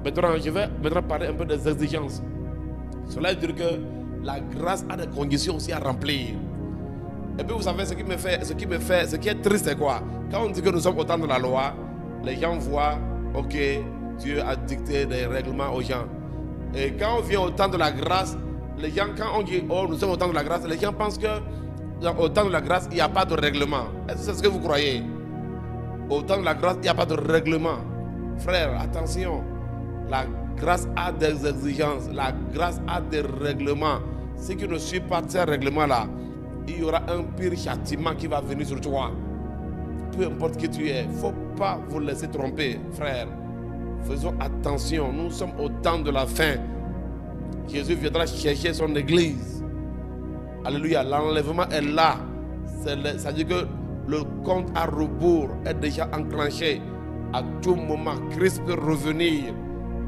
Maintenant, je vais maintenant parler un peu des exigences. Cela veut dire que la grâce a des conditions aussi à remplir. Et puis vous savez, ce qui est triste, c'est quoi? Quand on dit que nous sommes au temps de la loi, les gens voient, ok, Dieu a dicté des règlements aux gens. Et quand on vient au temps de la grâce, les gens, quand on dit, oh, nous sommes au temps de la grâce, les gens pensent que au temps de la grâce, il n'y a pas de règlement. Est-ce que c'est ce que vous croyez? Au temps de la grâce, il n'y a pas de règlement. Frère, attention. La grâce a des exigences. La grâce a des règlements. Si tu ne suis pas ces règlements-là, il y aura un pire châtiment qui va venir sur toi. Peu importe qui tu es, il ne faut pas vous laisser tromper, frère. Faisons attention. Nous sommes au temps de la fin. Jésus viendra chercher son église. Alléluia. L'enlèvement est là. Ça veut dire que le compte à rebours est déjà enclenché. À tout moment, Christ peut revenir.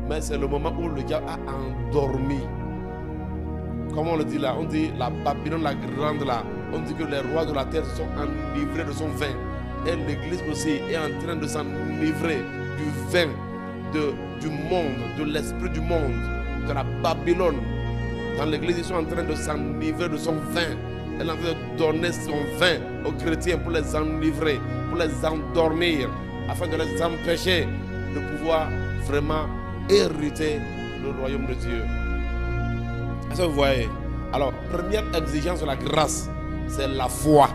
Mais c'est le moment où le diable a endormi. Comme on le dit là, on dit la Babylone la grande là. On dit que les rois de la terre se sont enivrés de son vin. Et l'église aussi est en train de s'enivrer du vin du monde, de l'esprit du monde, de la Babylone. Dans l'église, ils sont en train de s'enivrer de son vin. Elle est en train de donner son vin aux chrétiens pour les enivrer, pour les endormir, afin de les empêcher de pouvoir vraiment hériter le royaume de Dieu. Est-ce que vous voyez? Alors, première exigence de la grâce, c'est la foi.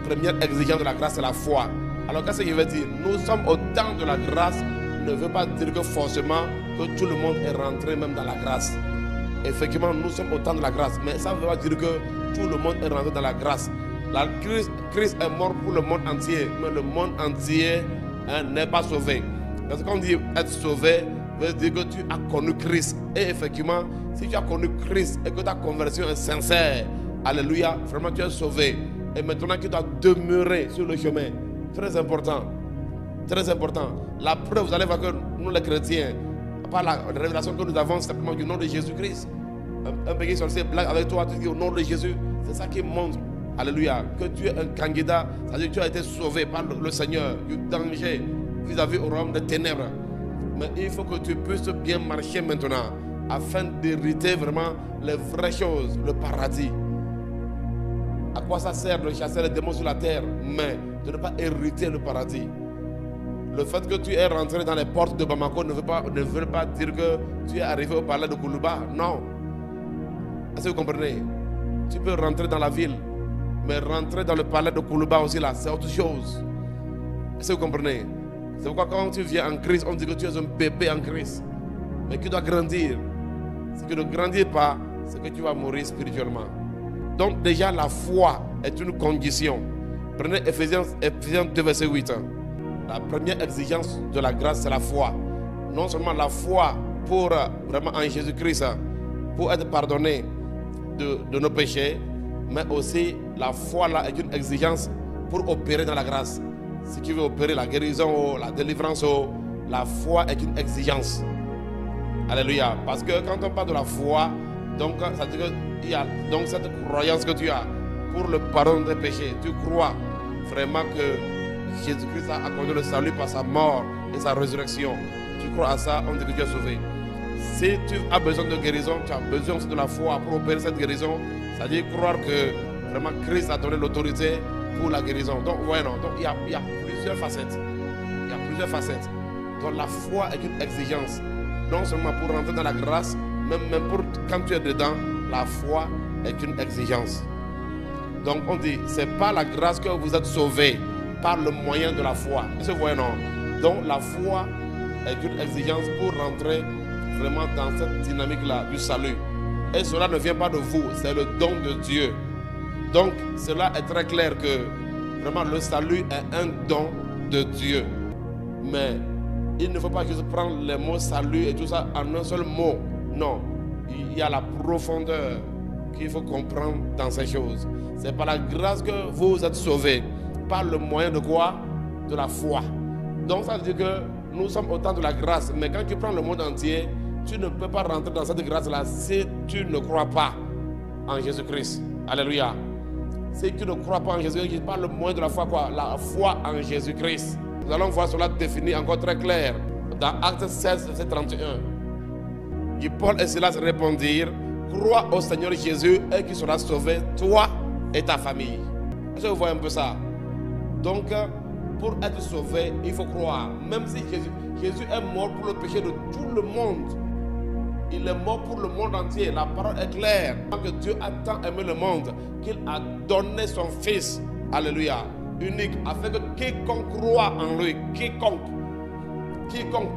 Première exigence de la grâce, c'est la foi. Alors, qu'est-ce que je veux dire? Nous sommes au temps de la grâce, ne veut pas dire que forcément que tout le monde est rentré même dans la grâce. Effectivement, nous sommes au temps de la grâce, mais ça ne veut pas dire que tout le monde est rentré dans la grâce. Christ est mort pour le monde entier, mais le monde entier n'est pas sauvé. Parce que quand on dit être sauvé, veut dire que tu as connu Christ. Et effectivement, si tu as connu Christ et que ta conversion est sincère, alléluia, vraiment tu es sauvé. Et maintenant tu dois demeurer sur le chemin. Très important. Très important. La preuve, vous allez voir que nous les chrétiens, par la révélation que nous avons simplement du nom de Jésus-Christ. Un pays sorcier blague avec toi, tu dis au nom de Jésus. C'est ça qui montre, alléluia, que tu es un candidat. C'est-à-dire que tu as été sauvé par le Seigneur du danger vis-à-vis au royaume des ténèbres. Mais il faut que tu puisses bien marcher maintenant afin d'hériter vraiment les vraies choses, le paradis. À quoi ça sert de chasser les démons sur la terre, mais de ne pas hériter le paradis? Le fait que tu es rentré dans les portes de Bamako ne veut pas dire que tu es arrivé au palais de Koulouba. Non. Est-ce que vous comprenez? Tu peux rentrer dans la ville, mais rentrer dans le palais de Koulouba aussi là, c'est autre chose. Est-ce que vous comprenez? C'est pourquoi quand tu viens en Christ, on dit que tu es un bébé en Christ. Mais tu dois grandir. Si tu ne grandis pas, c'est que tu vas mourir spirituellement. Donc déjà la foi est une condition. Prenez Ephésiens 2 verset 8. La première exigence de la grâce, c'est la foi. Non seulement la foi pour vraiment en Jésus-Christ, pour être pardonné de nos péchés, mais aussi la foi là est une exigence pour opérer dans la grâce. Si tu veux opérer la guérison, la délivrance, la foi est une exigence. Alléluia. Parce que quand on parle de la foi, donc ça veut dire qu'il y a donc cette croyance que tu as pour le pardon des péchés. Tu crois vraiment que Jésus-Christ a accordé le salut par sa mort et sa résurrection. Tu crois à ça, on dit que tu es sauvé. Si tu as besoin de guérison, tu as besoin aussi de la foi pour opérer cette guérison. C'est-à-dire croire que vraiment Christ a donné l'autorité pour la guérison. Donc, ouais, non. Donc, il y a plusieurs facettes. Il y a plusieurs facettes. Donc, la foi est une exigence. Non seulement pour rentrer dans la grâce, même pour quand tu es dedans, la foi est une exigence. Donc, on dit, c'est par la grâce que vous êtes sauvés, par le moyen de la foi. Est-ce que vous voyez, non? Donc, la foi est une exigence pour rentrer vraiment dans cette dynamique-là du salut. Et cela ne vient pas de vous, c'est le don de Dieu. Donc, cela est très clair que vraiment le salut est un don de Dieu. Mais il ne faut pas juste prendre les mots salut et tout ça en un seul mot. Non, il y a la profondeur qu'il faut comprendre dans ces choses. C'est par la grâce que vous êtes sauvés. Par le moyen de quoi? De la foi. Donc ça veut dire que nous sommes au temps de la grâce. Mais quand tu prends le monde entier, tu ne peux pas rentrer dans cette grâce-là si tu ne crois pas en Jésus-Christ. Alléluia. Si tu ne crois pas en Jésus-Christ, par le moyen de la foi, quoi? La foi en Jésus-Christ. Nous allons voir cela défini encore très clair dans Actes 16, verset 31. Et Paul et Silas répondirent, crois au Seigneur Jésus et qu'il sera sauvé, toi et ta famille. Est-ce que vous voyez un peu ça? Donc, pour être sauvé, il faut croire. Même si Jésus est mort pour le péché de tout le monde. Il est mort pour le monde entier. La parole est claire. Que Dieu a tant aimé le monde qu'il a donné son Fils, alléluia, unique, afin que quiconque croit en lui, quiconque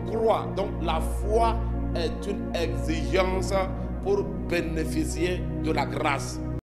croit. Donc la foi est une exigence pour bénéficier de la grâce.